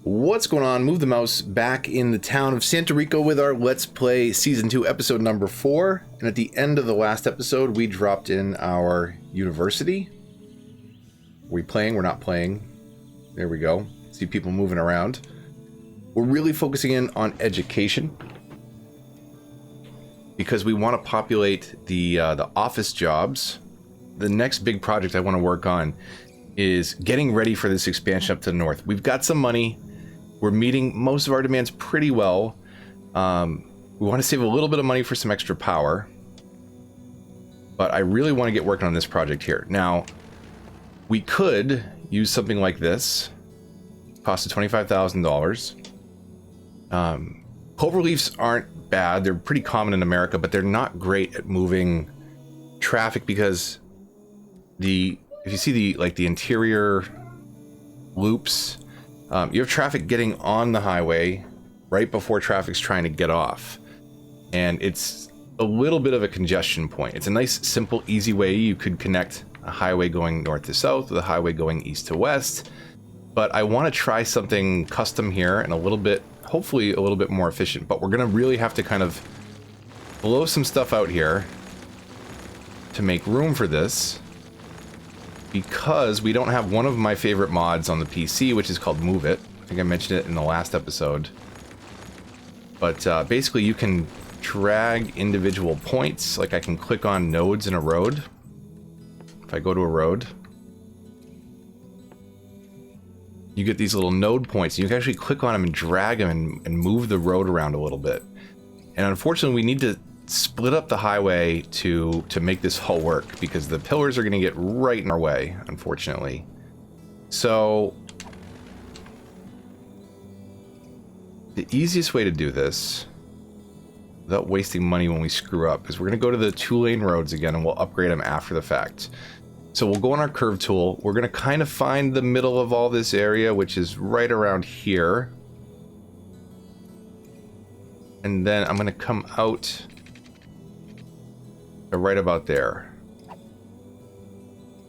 What's going on? Move the mouse back in the town of Santa Rica with our Let's Play Season 2 episode number 4. And at the end of the last episode, we dropped in our university. Are we playing? We're not playing. There we go. See people moving around. We're really focusing in on education because we want to populate the office jobs. The next big project I want to work on is getting ready for this expansion up to the north. We've got some money. We're meeting most of our demands pretty well. We want to save a little bit of money for some extra power. But I really want to get working on this project here. Now, we could use something like this. Cost of $25,000. Cloverleafs aren't bad. They're pretty common in America, but they're not great at moving traffic because if you see the interior loops, you have traffic getting on the highway right before traffic's trying to get off. And it's a little bit of a congestion point. It's a nice, simple, easy way you could connect a highway going north to south with a highway going east to west. But I want to try something custom here and hopefully a little bit more efficient. But we're going to really have to kind of blow some stuff out here to make room for this, because we don't have one of my favorite mods on the PC, which is called Move It. I think I mentioned it in the last episode. But basically you can drag individual points. Like I can click on nodes in a road. If I go to a road, you get these little node points. You can actually click on them and drag them and move the road around a little bit. And unfortunately, we need to split up the highway to make this all work, because the pillars are going to get right in our way, unfortunately. So the easiest way to do this without wasting money when we screw up is we're going to go to the 2-lane roads again, and we'll upgrade them after the fact. So we'll go on our curve tool. We're going to kind of find the middle of all this area, which is right around here. And then I'm going to come out right about there.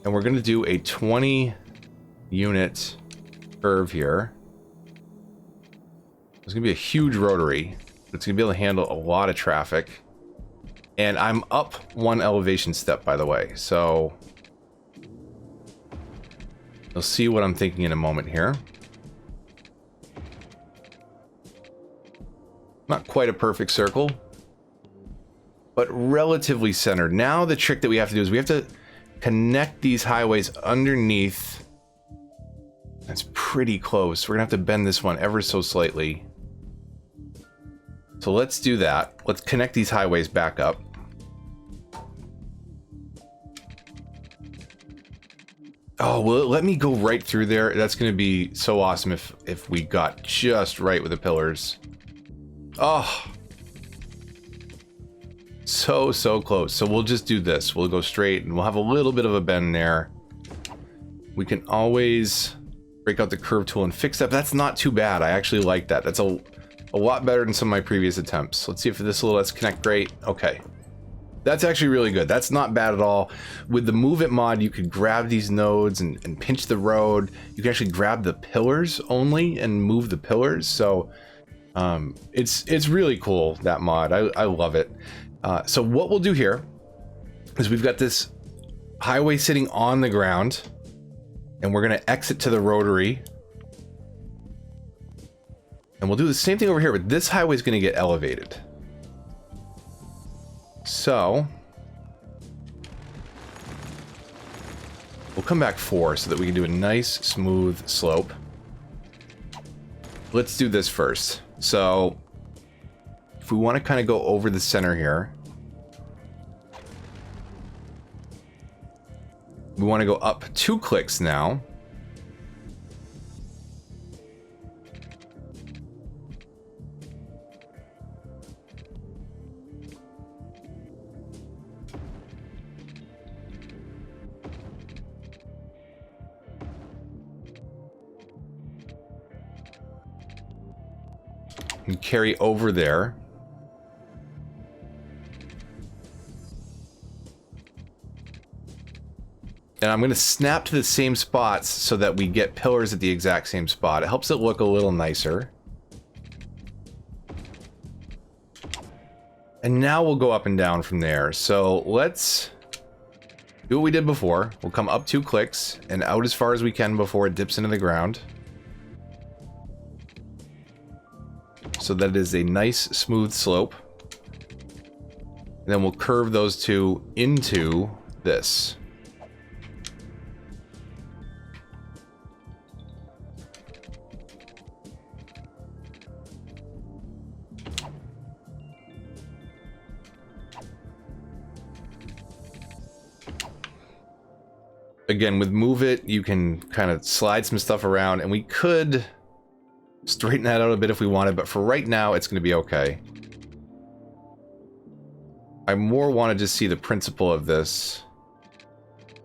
And we're going to do a 20 unit curve here. It's going to be a huge rotary. It's going to be able to handle a lot of traffic. And I'm up one elevation step, by the way. So you'll see what I'm thinking in a moment here. Not quite a perfect circle, but relatively centered. Now the trick that we have to do is we have to connect these highways underneath. That's pretty close. We're gonna have to bend this one ever so slightly. So let's do that. Let's connect these highways back up. Oh, will it let me go right through there? That's gonna be so awesome if we got just right with the pillars. Oh, so close. So we'll just do this. We'll go straight and we'll have a little bit of a bend there. We can always break out the curve tool and fix that. That's not too bad. I actually like that. That's a lot better than some of my previous attempts. Let's see if this will let's connect. Great. Okay. That's actually really good. That's not bad at all. With the Move It mod, you could grab these nodes and pinch the road. You can actually grab the pillars only and move the pillars. So it's really cool, that mod. I love it. So what we'll do here is we've got this highway sitting on the ground, and we're going to exit to the rotary. And we'll do the same thing over here, but this highway is going to get elevated. So we'll come back 4 so that we can do a nice smooth slope. Let's do this first. So if we want to kind of go over the center here, we want to go up 2 clicks now. And carry over there. And I'm going to snap to the same spots so that we get pillars at the exact same spot. It helps it look a little nicer. And now we'll go up and down from there. So let's do what we did before. We'll come up 2 clicks and out as far as we can before it dips into the ground. So that it is a nice smooth slope. And then we'll curve those 2 into this. Again, with Move It, you can kind of slide some stuff around, and we could straighten that out a bit if we wanted, but for right now, it's going to be okay. I more want to just see the principle of this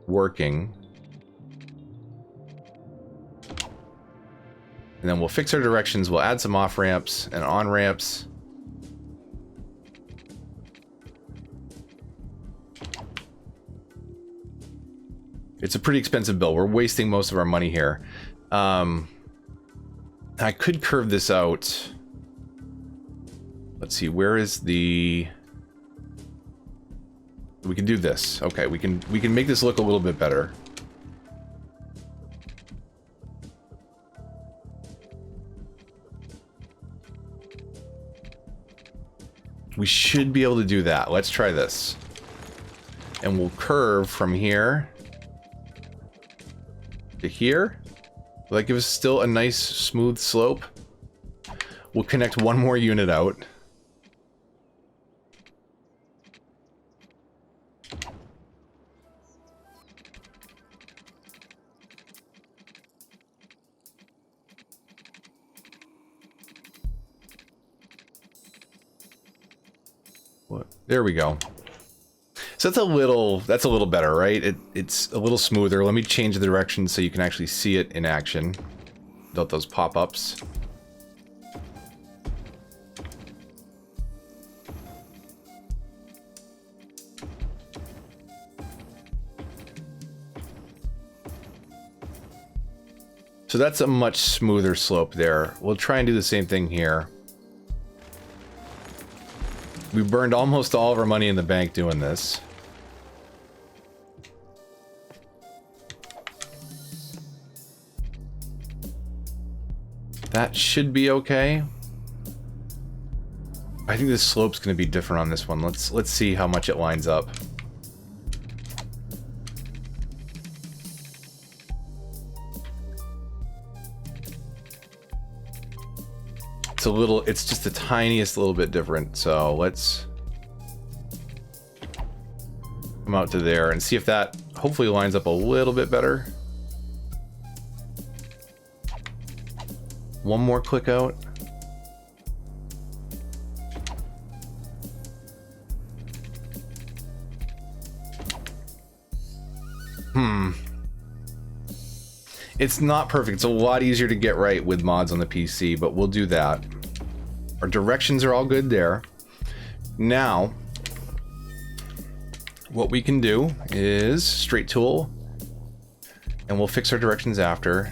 working. And then we'll fix our directions, we'll add some off-ramps and on-ramps. It's a pretty expensive bill. We're wasting most of our money here. I could curve this out. Let's see, where is the... We can do this. Okay, we can make this look a little bit better. We should be able to do that. Let's try this. And we'll curve from here to here. Will that give us still a nice smooth slope? We'll connect one more unit out. What? There we go. So that's a little better, right? It's a little smoother. Let me change the direction so you can actually see it in action without those pop-ups. So that's a much smoother slope there. We'll try and do the same thing here. We burned almost all of our money in the bank doing this. That should be okay. I think the slope's going to be different on this one. Let's see how much it lines up. It's just the tiniest little bit different. So let's come out to there and see if that hopefully lines up a little bit better. One more click out. It's not perfect. It's a lot easier to get right with mods on the PC, but we'll do that. Our directions are all good there. Now, what we can do is straight tool, and we'll fix our directions after.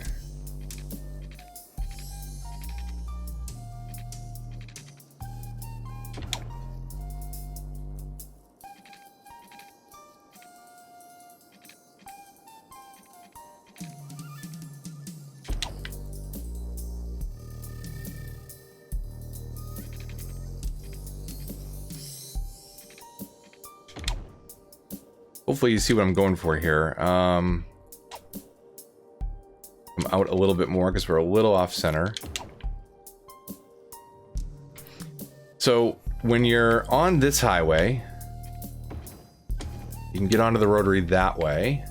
Hopefully you see what I'm going for here. I'm out a little bit more because we're a little off center. So when you're on this highway, you can get onto the Rotary that way.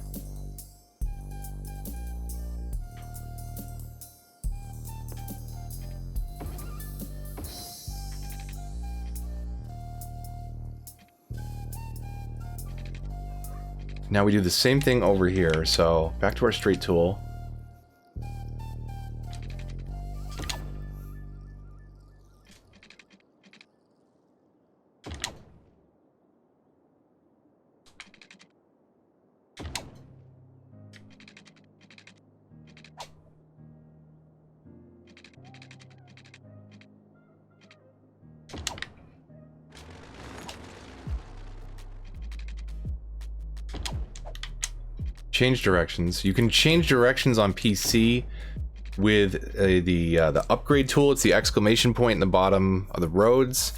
Now we do the same thing over here. So back to our straight tool. Change directions. You can change directions on PC with the upgrade tool. It's the exclamation point in the bottom of the roads,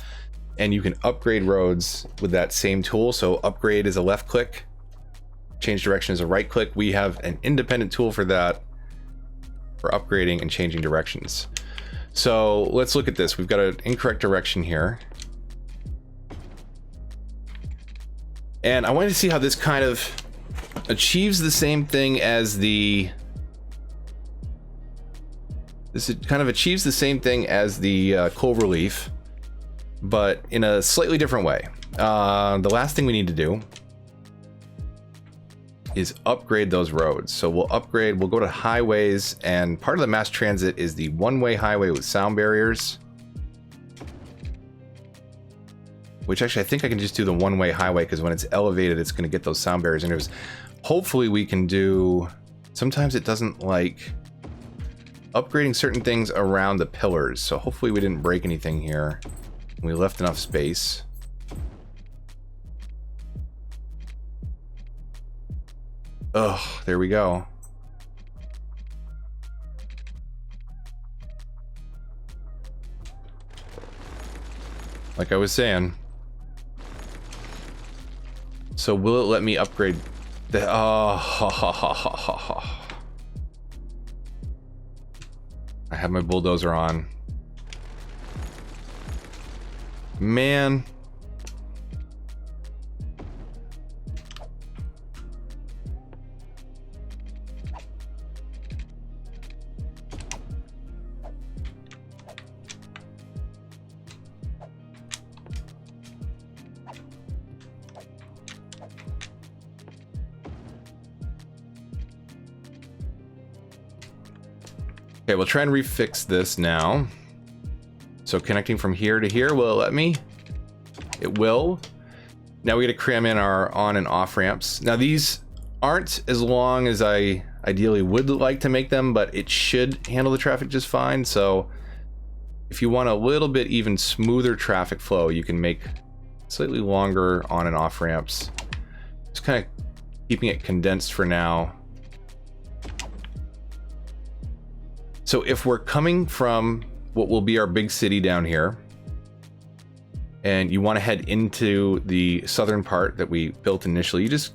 and you can upgrade roads with that same tool. So upgrade is a left click, change direction is a right click. We have an independent tool for that, for upgrading and changing directions. So let's look at this. We've got an incorrect direction here, and I wanted to see how this kind of achieves the same thing as the clover leaf, but in a slightly different way. The last thing we need to do is upgrade those roads. So we'll go to highways, and part of the mass transit is the one-way highway with sound barriers, which actually I think I can just do the one-way highway, because when it's elevated it's going to get those sound barriers. And hopefully we can do, sometimes it doesn't like upgrading certain things around the pillars, so hopefully we didn't break anything here. We left enough space. Oh, there we go. Like I was saying. So will it let me upgrade the... Oh, I have my bulldozer on. Man. Okay, we'll try and refix this now. So connecting from here to here, will it let me? It will. Now we got to cram in our on and off ramps. Now these aren't as long as I ideally would like to make them, but it should handle the traffic just fine. So if you want a little bit even smoother traffic flow, you can make slightly longer on and off ramps. Just kind of keeping it condensed for now. So if we're coming from what will be our big city down here, and you want to head into the southern part that we built initially, you just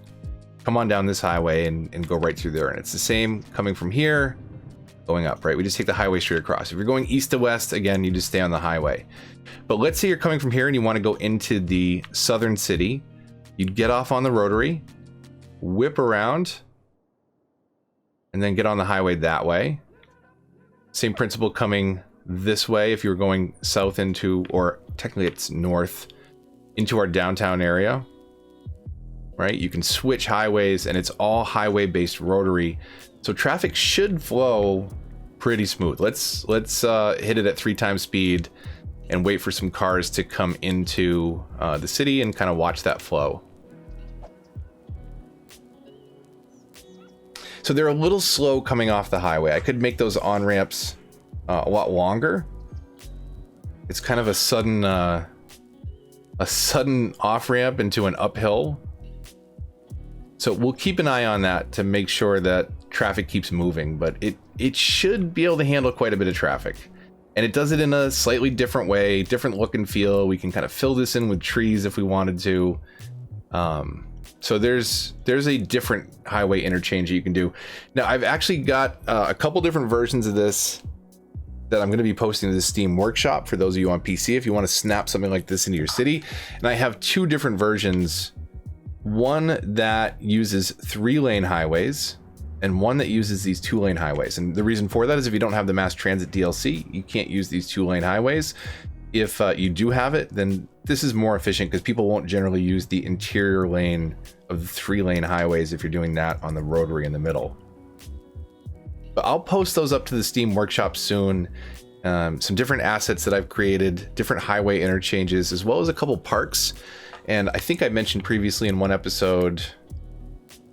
come on down this highway and go right through there. And it's the same coming from here, going up, right? We just take the highway straight across. If you're going east to west, again, you just stay on the highway. But let's say you're coming from here and you want to go into the southern city. You'd get off on the Rotary, whip around, and then get on the highway that way. Same principle coming this way if you were going south into, or technically it's north, into our downtown area, right? You can switch highways, and it's all highway-based Rotary, so traffic should flow pretty smooth. Let's hit it at 3 times speed and wait for some cars to come into the city and kind of watch that flow. So they're a little slow coming off the highway. I could make those on-ramps a lot longer. It's kind of a sudden off-ramp into an uphill. So we'll keep an eye on that to make sure that traffic keeps moving, but it should be able to handle quite a bit of traffic. And it does it in a slightly different way, different look and feel. We can kind of fill this in with trees if we wanted to. So there's a different highway interchange that you can do. Now I've actually got a couple different versions of this that I'm going to be posting to the Steam Workshop for those of you on PC if you want to snap something like this into your city. And I have 2 different versions. One that uses 3-lane highways and one that uses these 2-lane highways. And the reason for that is if you don't have the mass transit DLC, you can't use these 2-lane highways. If you do have it, then this is more efficient because people won't generally use the interior lane of the 3-lane highways if you're doing that on the Rotary in the middle. But I'll post those up to the Steam Workshop soon. Some different assets that I've created, different highway interchanges, as well as a couple parks. And I think I mentioned previously in one episode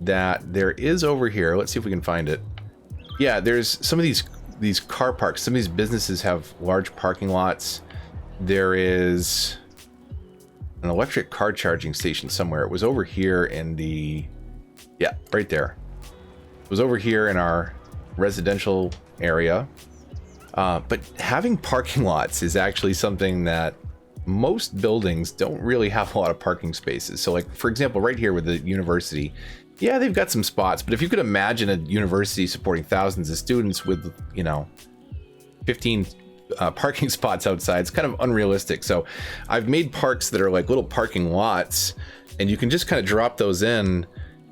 that there is over here, let's see if we can find it. Yeah, there's some of these car parks. Some of these businesses have large parking lots. There is an electric car charging station somewhere. It was over here in the, yeah, right there. It was over here in our residential area. But having parking lots is actually something that most buildings don't really have a lot of parking spaces. So like, for example, right here with the university, yeah, they've got some spots, but if you could imagine a university supporting thousands of students with, you know, 15 parking spots outside, it's kind of unrealistic. So I've made parks that are like little parking lots, and you can just kind of drop those in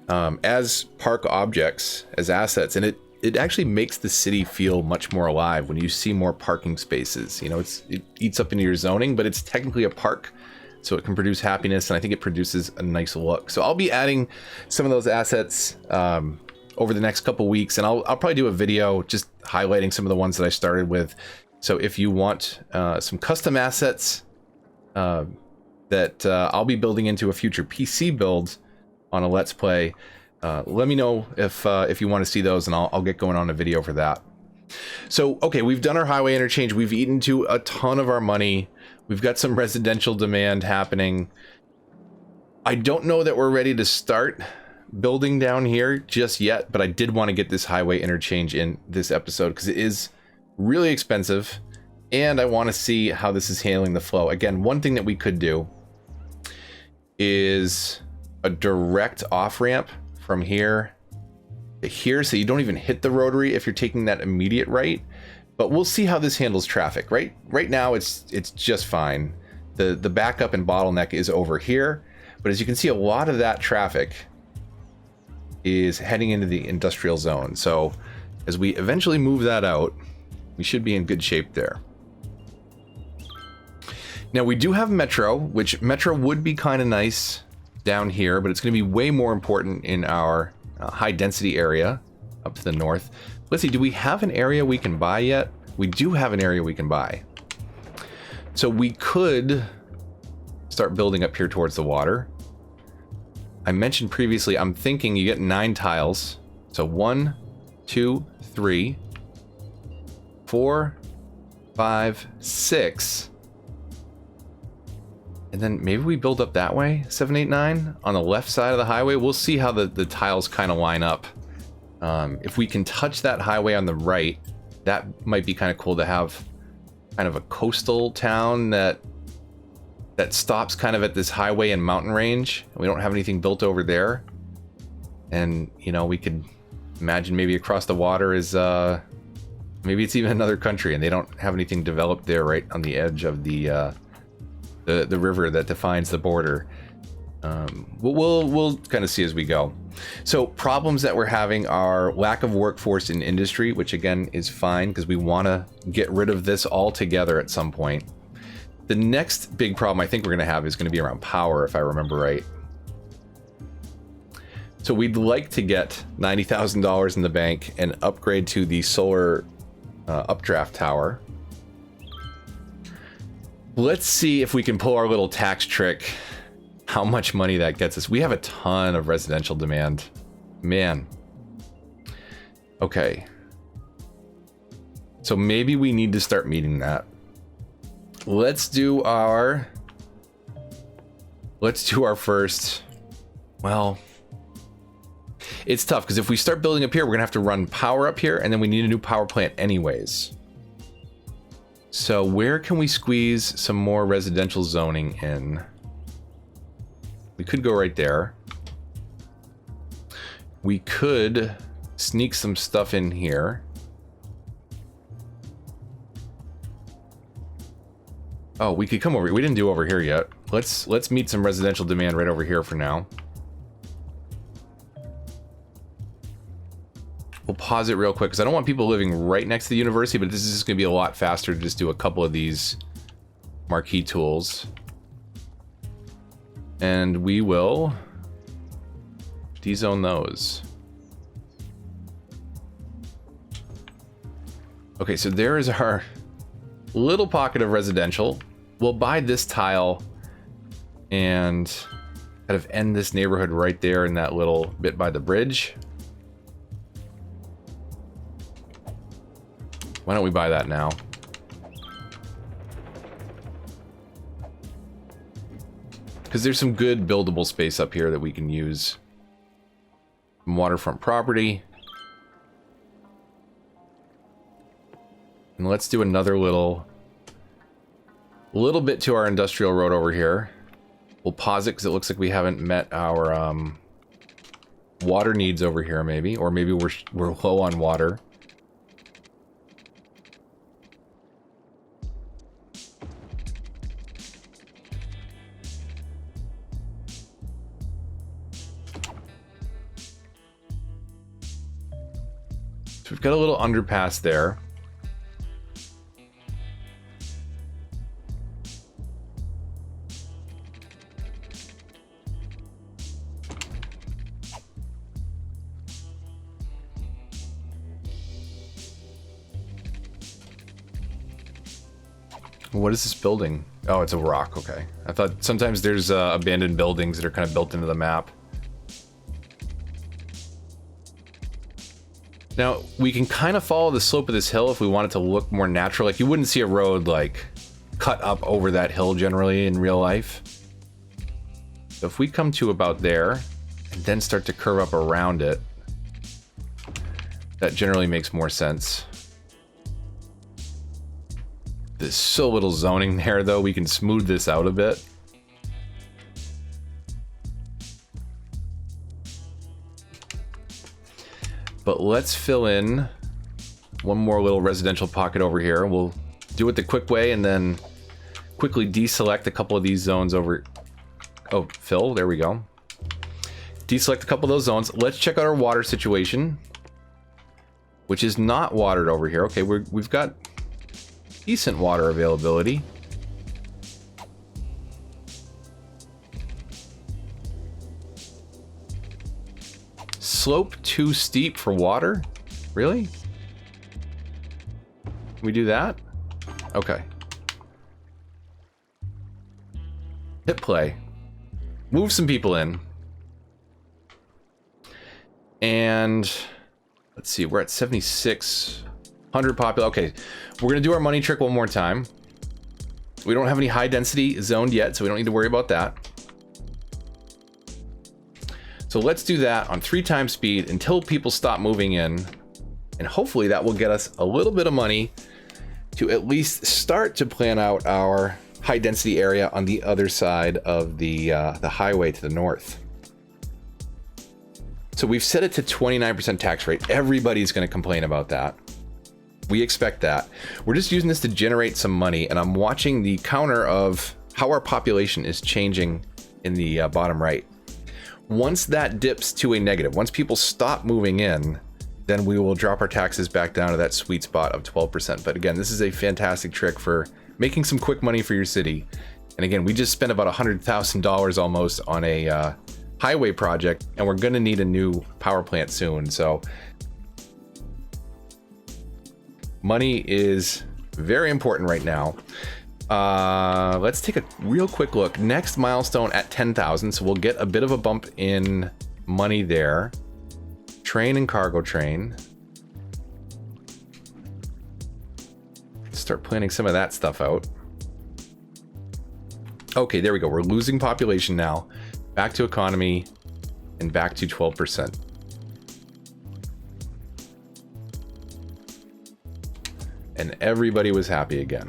as park objects, as assets, and it actually makes the city feel much more alive when you see more parking spaces. You know, it eats up into your zoning, but it's technically a park, so it can produce happiness, and I think it produces a nice look. So I'll be adding some of those assets over the next couple weeks, and I'll probably do a video just highlighting some of the ones that I started with. So if you want some custom assets that I'll be building into a future PC build on a Let's Play, let me know if you want to see those, and I'll get going on a video for that. So, okay, we've done our highway interchange. We've eaten to a ton of our money. We've got some residential demand happening. I don't know that we're ready to start building down here just yet, but I did want to get this highway interchange in this episode because it is really expensive, and I want to see how this is handling the flow. Again, one thing that we could do is a direct off-ramp from here to here, so you don't even hit the rotary if you're taking that immediate right. But we'll see how this handles traffic. Right now it's just fine. The backup and bottleneck is over here, but as you can see, a lot of that traffic is heading into the industrial zone. So as we eventually move that out, we should be in good shape there. Now we do have Metro, which Metro would be kind of nice down here, but it's going to be way more important in our high density area up to the north. Let's see, do we have an area we can buy yet? We do have an area we can buy. So we could start building up here towards the water. I mentioned previously, I'm thinking you get 9 tiles. So 1, 2, 3, 4, 5, 6. And then maybe we build up that way, 7, 8, 9 on the left side of the highway. We'll see how the tiles kind of line up. If we can touch that highway on the right, that might be kind of cool to have kind of a coastal town that stops kind of at this highway and mountain range. We don't have anything built over there. And, you know, we could imagine maybe across the water is, maybe it's even another country and they don't have anything developed there right on the edge of the river that defines the border. We'll kind of see as we go. So problems that we're having are lack of workforce in industry, which again is fine because we want to get rid of this altogether at some point. The next big problem I think we're going to have is going to be around power, if I remember right. So we'd like to get $90,000 in the bank and upgrade to the solar updraft tower. Let's see if we can pull our little tax trick, how much money that gets us. We have a ton of residential demand. Man. Okay. So maybe we need to start meeting that. Let's do our first. Well, it's tough because if we start building up here, we're gonna have to run power up here, and then we need a new power plant anyways. So where can we squeeze some more residential zoning in? We could go right there. We could sneak some stuff in here. Oh, we could come over. We didn't do over here yet. Let's meet some residential demand right over here for now. We'll pause it real quick because I don't want people living right next to the university, but this is just going to be a lot faster to just do a couple of these marquee tools. And we will dezone those. Okay, so there is our little pocket of residential. We'll buy this tile and kind of end this neighborhood right there in that little bit by the bridge. Why don't we buy that now? Because there's some good buildable space up here that we can use. Some waterfront property. And let's do another little bit to our industrial road over here. We'll pause it because it looks like we haven't met our water needs over here, maybe. Or maybe we're low on water. So we've got a little underpass there. What is this building? Oh, it's a rock, okay. I thought sometimes there's abandoned buildings that are kind of built into the map. Now, we can kind of follow the slope of this hill if we want it to look more natural. Like, you wouldn't see a road, like, cut up over that hill generally in real life. So if we come to about there, and then start to curve up around it, that generally makes more sense. There's so little zoning there, though. We can smooth this out a bit. But let's fill in one more little residential pocket over here. We'll do it the quick way and then quickly deselect a couple of these zones over. Oh, fill. There we go. Deselect a couple of those zones. Let's check out our water situation, which is not watered over here. Okay, we've got decent water availability. Slope too steep for water? Really? Can we do that? Okay. Hit play. Move some people in. And let's see, we're at 7,600 popular. Okay, we're gonna do our money trick one more time. We don't have any high density zoned yet, so we don't need to worry about that. So let's do that on 3 times speed until people stop moving in. And hopefully that will get us a little bit of money to at least start to plan out our high density area on the other side of the highway to the north. So we've set it to 29% tax rate. Everybody's going to complain about that. We expect that. We're just using this to generate some money, and I'm watching the counter of how our population is changing in the bottom right. Once that dips to a negative, once people stop moving in, then we will drop our taxes back down to that sweet spot of 12%. But again, this is a fantastic trick for making some quick money for your city. And again, we just spent about $100,000 almost on a highway project, and we're going to need a new power plant soon. So money is very important right now. Let's take a real quick look. Next milestone at 10,000, so we'll get a bit of a bump in money there. Train and cargo train. Start planning some of that stuff out. Okay, there we go. We're losing population now. Back to economy and back to 12%. And everybody was happy again.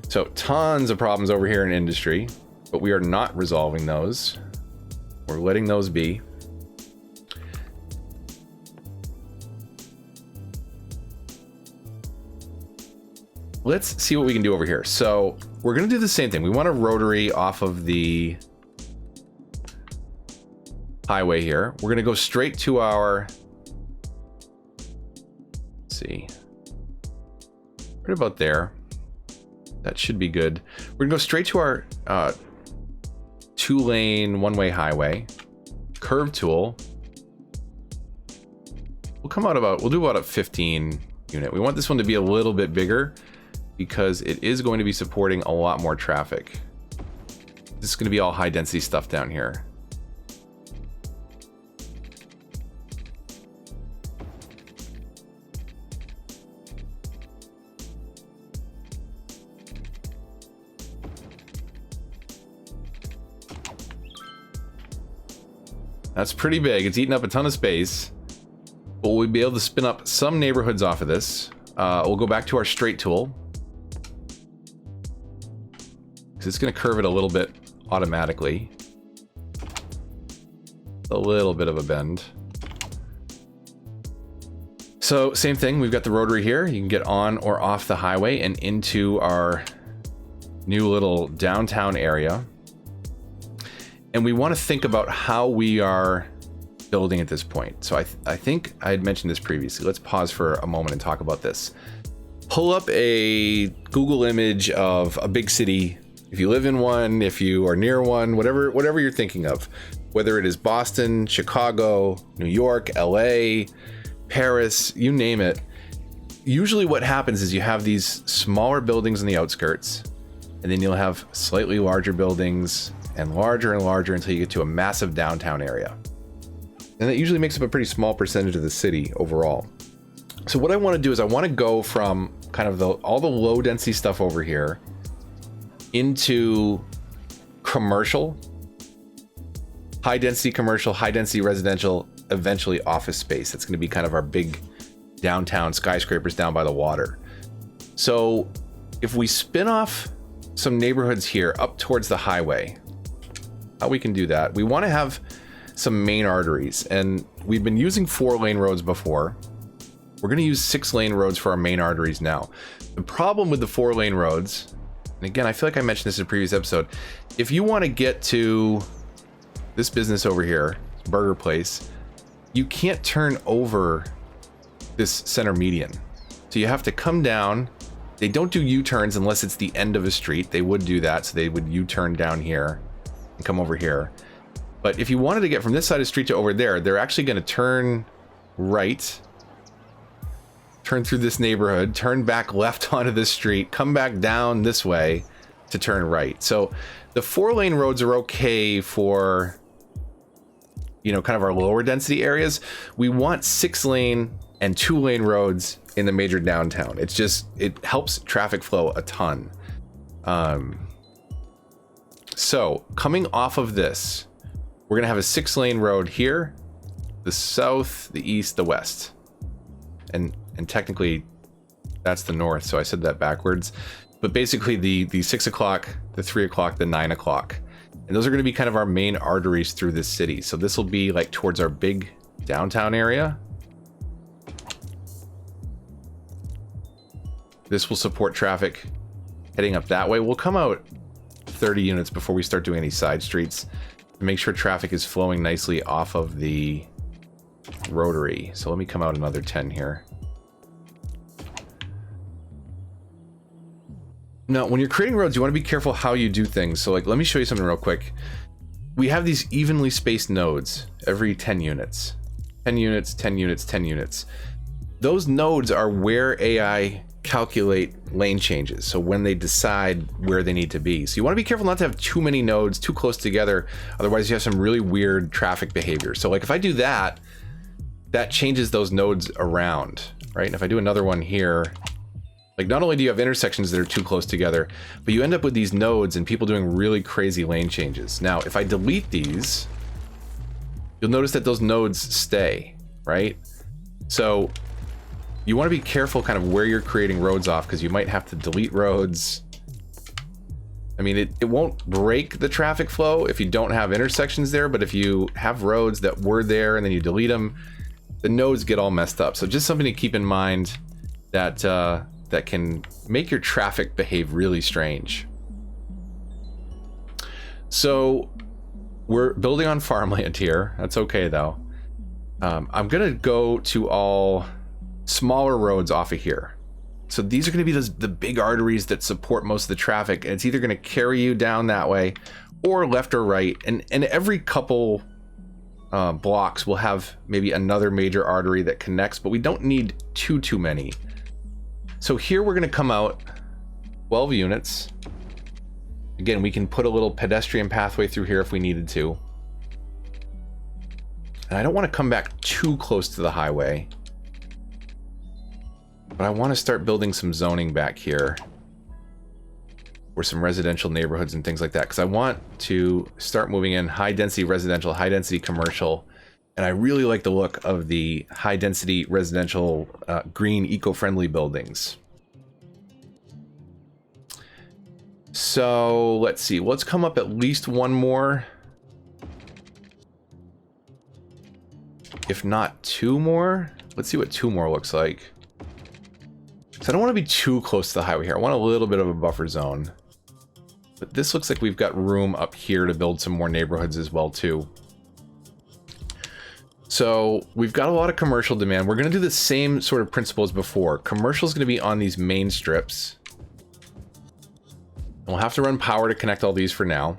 So tons of problems over here in industry, but we are not resolving those. We're letting those be. Let's see what we can do over here. So we're going to do the same thing. We want a rotary off of the highway here. We're going to go straight to our, let's see, right about there. That should be good. We're gonna go straight to our 2-lane one-way highway. Curve tool. We'll do about a 15 unit. We want this one to be a little bit bigger because it is going to be supporting a lot more traffic. This is gonna be all high density stuff down here. That's pretty big. It's eating up a ton of space. But we'll be able to spin up some neighborhoods off of this. We'll go back to our straight tool. Because it's going to curve it a little bit automatically. A little bit of a bend. So same thing, we've got the rotary here. You can get on or off the highway and into our new little downtown area. And we want to think about how we are building at this point. So I think I had mentioned this previously. Let's pause for a moment and talk about this. Pull up a Google image of a big city. If you live in one, if you are near one, whatever you're thinking of, whether it is Boston, Chicago, New York, LA, Paris, you name it. Usually what happens is you have these smaller buildings in the outskirts, and then you'll have slightly larger buildings and larger until you get to a massive downtown area. And that usually makes up a pretty small percentage of the city overall. So what I want to do is I want to go from kind of all the low density stuff over here into commercial, high density commercial, high density residential, eventually office space. That's going to be kind of our big downtown skyscrapers down by the water. So if we spin off some neighborhoods here up towards the highway, how we can do that, we want to have some main arteries, and we've been using 4-lane roads before. We're going to use 6-lane roads for our main arteries now. The problem with the 4-lane roads, and again, I feel like I mentioned this in a previous episode, if you want to get to this business over here, burger place, you can't turn over this center median. So you have to come down. They don't do U-turns unless it's the end of a street. They would do that, so they would U-turn down here and come over here. But if you wanted to get from this side of the street to over there, they're actually going to turn right, turn through this neighborhood, turn back left onto this street, come back down this way to turn right. So the 4-lane roads are okay for, you know, kind of our lower density areas. We want 6-lane and 2-lane roads in the major downtown. It's just, it helps traffic flow a ton. So coming off of this, we're gonna have a 6-lane road here, the south, the east, the west. And technically that's the north, so I said that backwards. But basically the 6 o'clock, the 3 o'clock, the 9 o'clock. And those are gonna be kind of our main arteries through this city. So this will be like towards our big downtown area. This will support traffic heading up that way. We'll come out 30 units before we start doing any side streets to make sure traffic is flowing nicely off of the rotary. So let me come out another 10 here. Now, when you're creating roads, you want to be careful how you do things. So like, let me show you something real quick. We have these evenly spaced nodes every 10 units. 10 units, 10 units, 10 units. Those nodes are where AI calculate lane changes. So when they decide where they need to be. So you want to be careful not to have too many nodes too close together. Otherwise you have some really weird traffic behavior. So like if I do that, that changes those nodes around, right? And if I do another one here, like not only do you have intersections that are too close together, but you end up with these nodes and people doing really crazy lane changes. Now, if I delete these, you'll notice that those nodes stay, right? So you want to be careful kind of where you're creating roads off, because you might have to delete roads. I mean, it won't break the traffic flow if you don't have intersections there, but if you have roads that were there and then you delete them, the nodes get all messed up. So just something to keep in mind that that can make your traffic behave really strange. So we're building on farmland here. That's okay though. I'm gonna go to all smaller roads off of here. So these are going to be the big arteries that support most of the traffic, and it's either going to carry you down that way or left or right. And every couple blocks we'll have maybe another major artery that connects, but we don't need too many. So here we're going to come out 12 units. Again, we can put a little pedestrian pathway through here if we needed to. And I don't want to come back too close to the highway, but I want to start building some zoning back here. for some residential neighborhoods and things like that, because I want to start moving in high density residential, high density commercial, and I really like the look of the high density residential green eco-friendly buildings. So let's see, let's come up at least one more, if not two more. Let's see what two more looks like. So I don't want to be too close to the highway here. I want a little bit of a buffer zone. But this looks like we've got room up here to build some more neighborhoods as well too. So we've got a lot of commercial demand. We're going to do the same sort of principle as before. Commercial is going to be on these main strips. We'll have to run power to connect all these for now.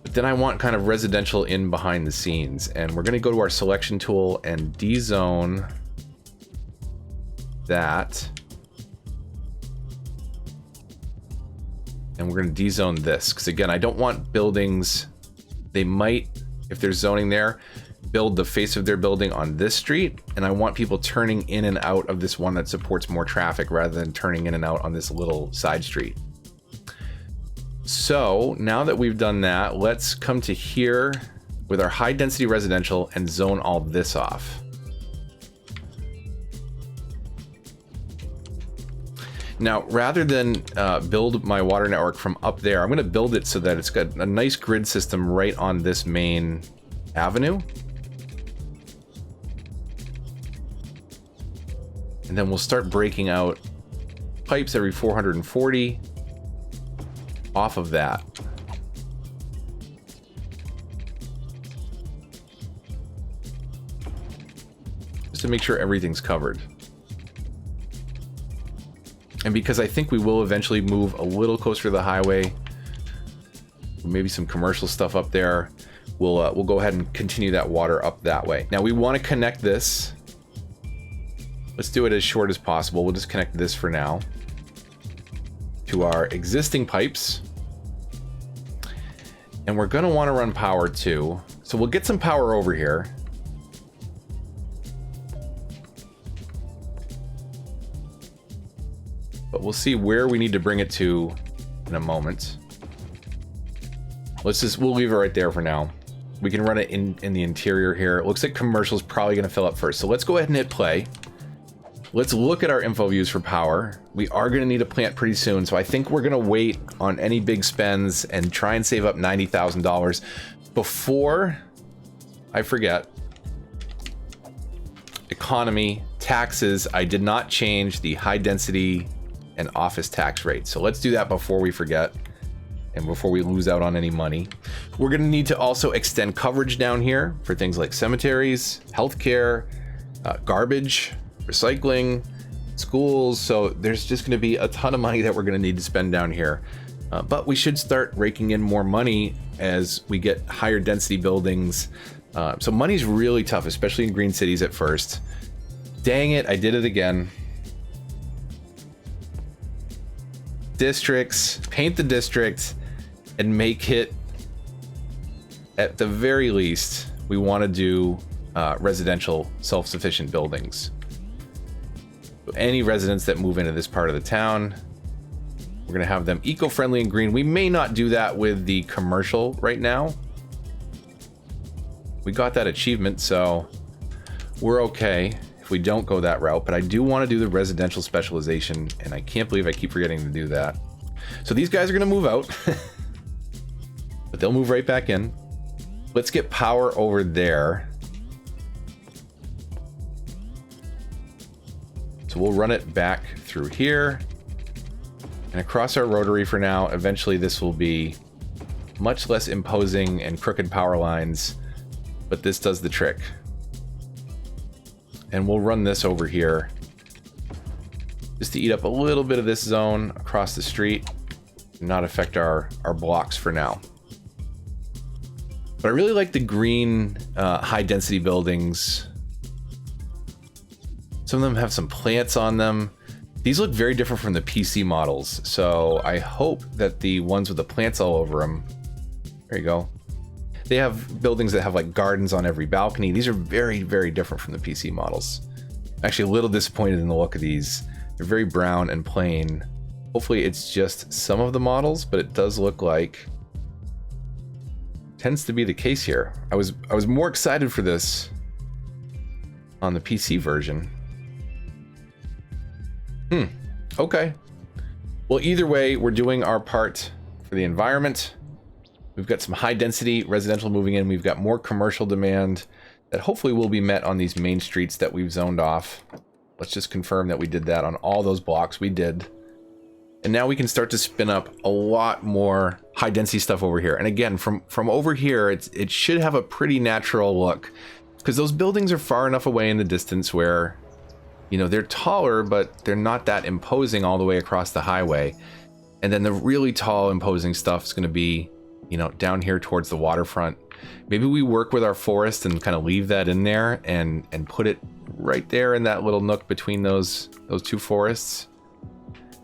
But then I want kind of residential in behind the scenes. And we're going to go to our selection tool and dezone that. And we're going to dezone this. Because again, I don't want buildings. They might, if there's zoning there, build the face of their building on this street. And I want people turning in and out of this one that supports more traffic rather than turning in and out on this little side street. So now that we've done that, let's come to here with our high density residential and zone all this off. Now, rather than build my water network from up there, I'm going to build it so that it's got a nice grid system right on this main avenue. And then we'll start breaking out pipes every 440 off of that. Just to make sure everything's covered. And because I think we will eventually move a little closer to the highway, maybe some commercial stuff up there, we'll go ahead and continue that water up that way. Now we want to connect this. Let's do it as short as possible. We'll just connect this for now to our existing pipes. And we're going to want to run power too. So we'll get some power over here. But we'll see where we need to bring it to in a moment. We'll leave it right there for now. We can run it in the interior here. It looks like commercial is probably going to fill up first. So let's go ahead and hit play. Let's look at our info views for power. We are going to need a plant pretty soon, so I think we're going to wait on any big spends and try and save up $90,000 before I forget. Economy, taxes. I did not change the high density and office tax rate, so let's do that before we forget and before we lose out on any money. We're going to need to also extend coverage down here for things like cemeteries, healthcare, garbage, recycling, schools. So there's just going to be a ton of money that we're going to need to spend down here. But we should start raking in more money as we get higher density buildings. So money's really tough, especially in green cities at first. Dang it, I did it again. Districts, paint the district and make it, at the very least, we want to do residential self-sufficient buildings. Any residents that move into this part of the town, we're going to have them eco-friendly and green. We may not do that with the commercial right now. We got that achievement, so we're okay if we don't go that route. But I do want to do the residential specialization, and I can't believe I keep forgetting to do that. So these guys are going to move out, but they'll move right back in. Let's get power over there. So we'll run it back through here and across our rotary for now. Eventually this will be much less imposing and crooked power lines, but this does the trick. And we'll run this over here just to eat up a little bit of this zone across the street and not affect our blocks for now. But I really like the green high density buildings. Some of them have some plants on them. These look very different from the PC models, so I hope that the ones with the plants all over them, there you go. They have buildings that have like gardens on every balcony. These are very, very different from the PC models. I'm actually a little disappointed in the look of these. They're very brown and plain. Hopefully it's just some of the models, but it does look like tends to be the case here. I was more excited for this on the PC version. Okay. Well, either way, we're doing our part for the environment. We've got some high density residential moving in. We've got more commercial demand that hopefully will be met on these main streets that we've zoned off. Let's just confirm that we did that on all those blocks. We did. And now we can start to spin up a lot more high density stuff over here. And again, from over here, it should have a pretty natural look, because those buildings are far enough away in the distance where, you know, they're taller, but they're not that imposing all the way across the highway. And then the really tall, imposing stuff is going to be, you know, down here towards the waterfront. Maybe we work with our forest and kind of leave that in there and put it right there in that little nook between those two forests.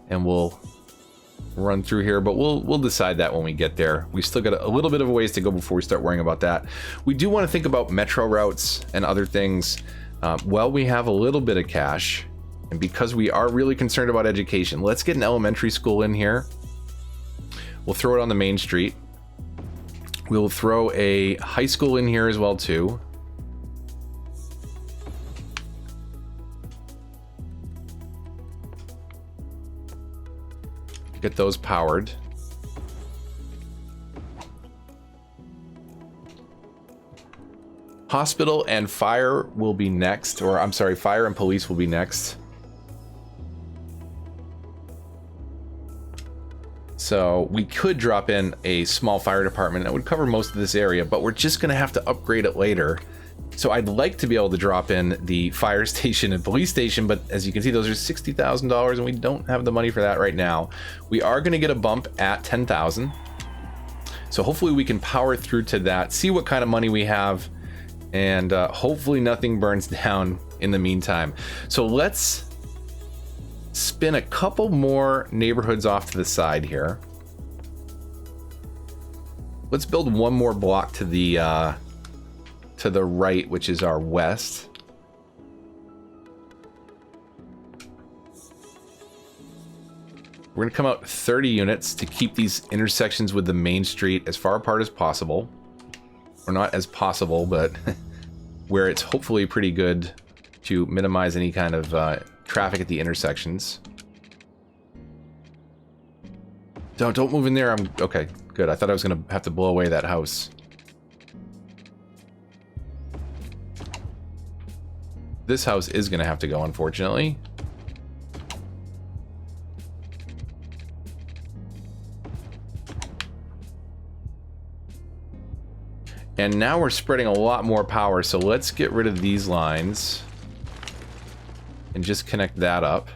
And we'll run through here, but we'll decide that when we get there. We still got a little bit of a ways to go before we start worrying about that. We do want to think about metro routes and other things. Well, we have a little bit of cash, and because we are really concerned about education, let's get an elementary school in here. We'll throw it on the main street. We'll throw a high school in here as well too. Get those powered. Hospital and fire will be next, or I'm sorry, fire and police will be next. So we could drop in a small fire department that would cover most of this area, but we're just gonna have to upgrade it later. So I'd like to be able to drop in the fire station and police station, but as you can see, those are $60,000 and we don't have the money for that right now. We are going to get a bump at 10,000. So hopefully we can power through to that, see what kind of money we have, and hopefully nothing burns down in the meantime. So let's spin a couple more neighborhoods off to the side here. Let's build one more block to the right, which is our west. We're gonna come out 30 units to keep these intersections with the main street as far apart as possible. Or not as possible, but where it's hopefully pretty good to minimize any kind of traffic at the intersections. Don't move in there. Okay, good. I thought I was gonna have to blow away that house. This house is going to have to go, unfortunately. And now we're spreading a lot more power, so let's get rid of these lines and just connect that up.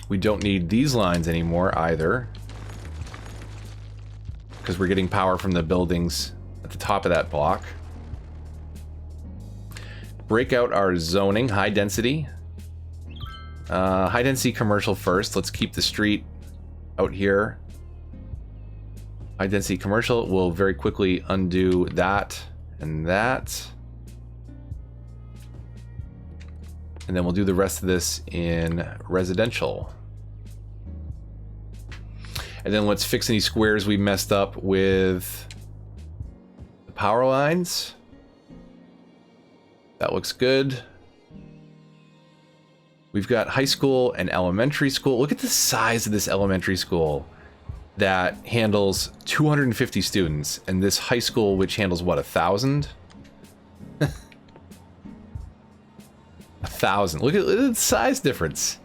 We don't need these lines anymore either, because we're getting power from the buildings at the top of that block. Break out our zoning, high density. High density commercial first. Let's keep the street out here. High density commercial will very quickly undo that and that. And then we'll do the rest of this in residential. And then let's fix any squares we messed up with power lines. That looks good. We've got high school and elementary school. Look at the size of this elementary school that handles 250 students, and this high school which handles what, 1,000? 1,000. Look at the size difference.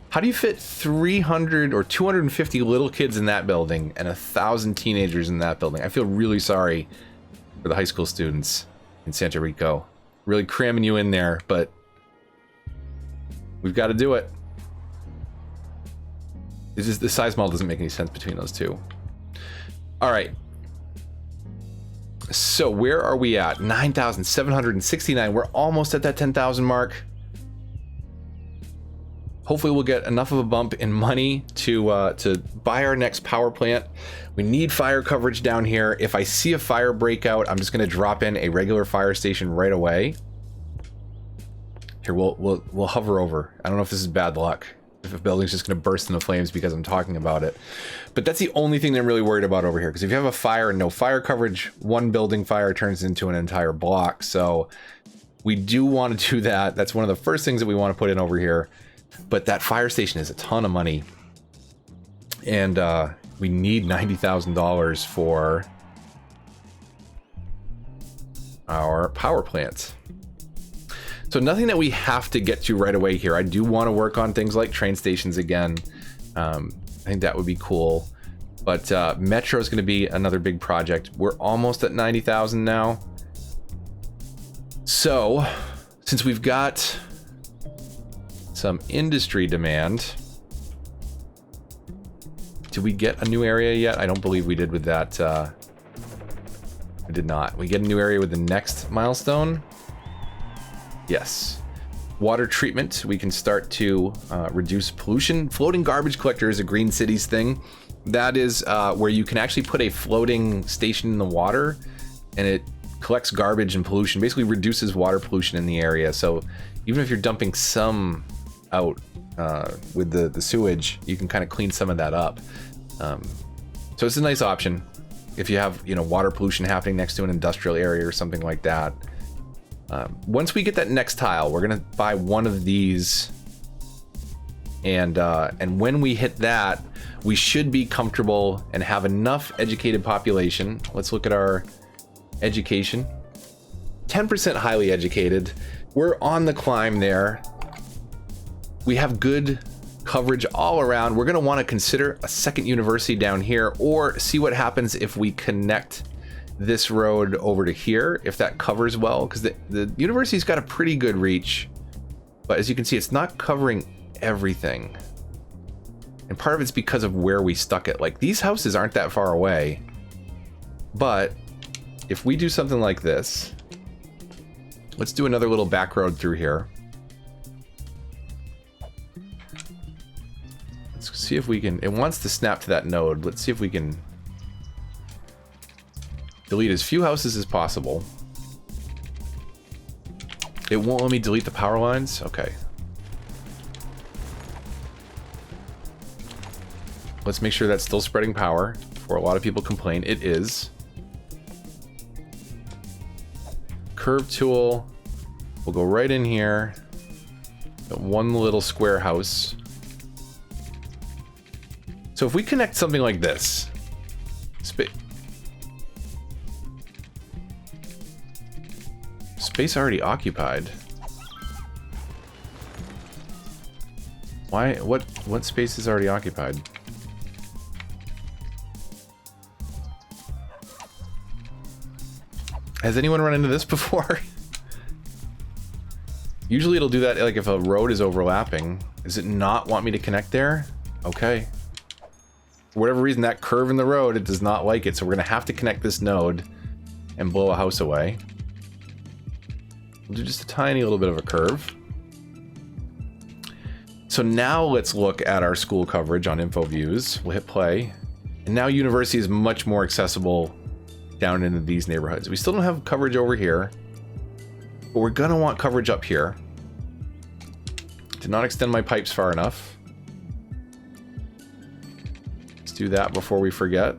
How do you fit 300 or 250 little kids in that building and 1,000 teenagers in that building? I feel really sorry for the high school students in Santa Rico. Really cramming you in there, but we've got to do it. It's just the size model doesn't make any sense between those two. All right. So where are we at? 9,769. We're almost at that 10,000 mark. Hopefully we'll get enough of a bump in money to buy our next power plant. We need fire coverage down here. If I see a fire breakout, I'm just going to drop in a regular fire station right away. Here, we'll hover over. I don't know if this is bad luck, if a building's just going to burst into flames because I'm talking about it. But that's the only thing that I'm really worried about over here. Because if you have a fire and no fire coverage, one building fire turns into an entire block. So we do want to do that. That's one of the first things that we want to put in over here. But that fire station is a ton of money. And we need $90,000 for our power plants. So nothing that we have to get to right away here. I do want to work on things like train stations again. I think that would be cool. But Metro is going to be another big project. We're almost at 90,000 now. So since we've got some industry demand, did we get a new area yet? I don't believe we did with that. We did not. We get a new area with the next milestone. Yes. Water treatment. We can start to reduce pollution. Floating garbage collector is a Green Cities thing. That is where you can actually put a floating station in the water and it collects garbage and pollution, basically reduces water pollution in the area. So even if you're dumping some out with the sewage, you can kind of clean some of that up. So it's a nice option if you have, you know, water pollution happening next to an industrial area or something like that. Once we get that next tile, we're gonna buy one of these, and when we hit that, we should be comfortable and have enough educated population. Let's look at our education. 10% highly educated. We're on the climb there. We have good coverage all around. We're gonna want to consider a second university down here, or see what happens if we connect this road over to here, if that covers well, because the university's got a pretty good reach, but as you can see, it's not covering everything. And part of it's because of where we stuck it. Like, these houses aren't that far away, but if we do something like this, let's do another little back road through here. Let's see if we can, it wants to snap to that node. Let's see if we can delete as few houses as possible. It won't let me delete the power lines? Okay. Let's make sure that's still spreading power before a lot of people complain. It is. Curve tool. We'll go right in here. Got one little square house. So if we connect something like this, space already occupied. Why? What space is already occupied? Has anyone run into this before? Usually it'll do that like if a road is overlapping. Does it not want me to connect there? Okay. For whatever reason, that curve in the road, it does not like it, so we're gonna have to connect this node and blow a house away. We'll do just a tiny little bit of a curve. So now let's look at our school coverage on info views. We'll hit play. And now university is much more accessible down into these neighborhoods. We still don't have coverage over here, but we're gonna want coverage up here. Did not extend my pipes far enough. Let's do that before we forget.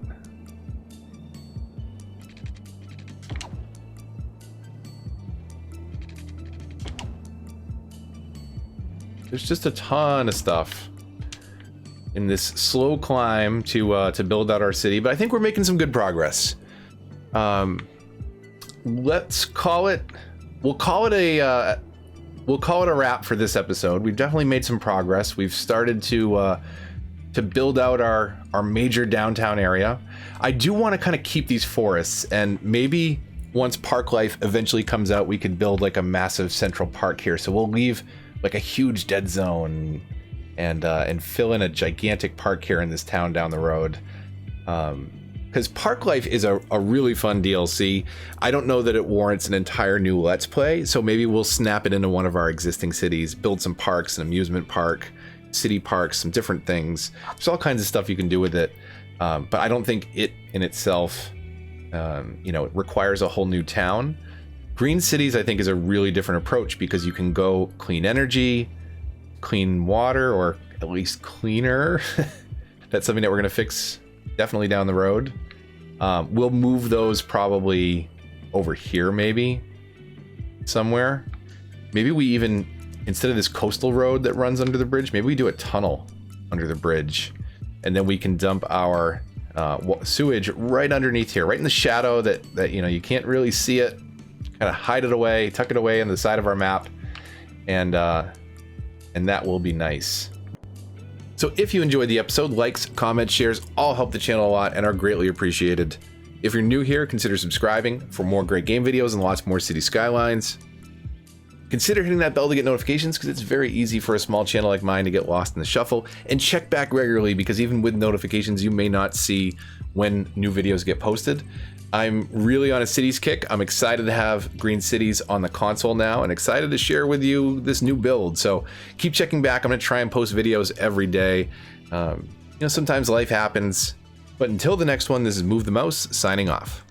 There's just a ton of stuff in this slow climb to build out our city, but I think we're making some good progress. Let's call it. We'll call it a wrap for this episode. We've definitely made some progress. We've started to build out our major downtown area. I do want to kind of keep these forests, and maybe once Park Life eventually comes out, we could build like a massive central park here. So we'll leave like a huge dead zone and fill in a gigantic park here in this town down the road. Because Park Life is a really fun DLC. I don't know that it warrants an entire new Let's Play, so maybe we'll snap it into one of our existing cities, build some parks, an amusement park, city parks, some different things. There's all kinds of stuff you can do with it, but I don't think it in itself, you know, it requires a whole new town. Green cities, I think, is a really different approach because you can go clean energy, clean water, or at least cleaner. That's something that we're going to fix definitely down the road. We'll move those probably over here, maybe somewhere. Maybe we even, instead of this coastal road that runs under the bridge, maybe we do a tunnel under the bridge, and then we can dump our sewage right underneath here, right in the shadow that you know, you can't really see it. Kind of hide it away, tuck it away on the side of our map, and that will be nice. So if you enjoyed the episode, likes, comments, shares all help the channel a lot and are greatly appreciated. If you're new here, consider subscribing for more great game videos and lots more City Skylines. Consider hitting that bell to get notifications because it's very easy for a small channel like mine to get lost in the shuffle, and check back regularly because even with notifications, you may not see when new videos get posted. I'm really on a cities kick. I'm excited to have Green Cities on the console now and excited to share with you this new build. So keep checking back. I'm going to try and post videos every day. You know, sometimes life happens, but until the next one, this is Move the Mouse signing off.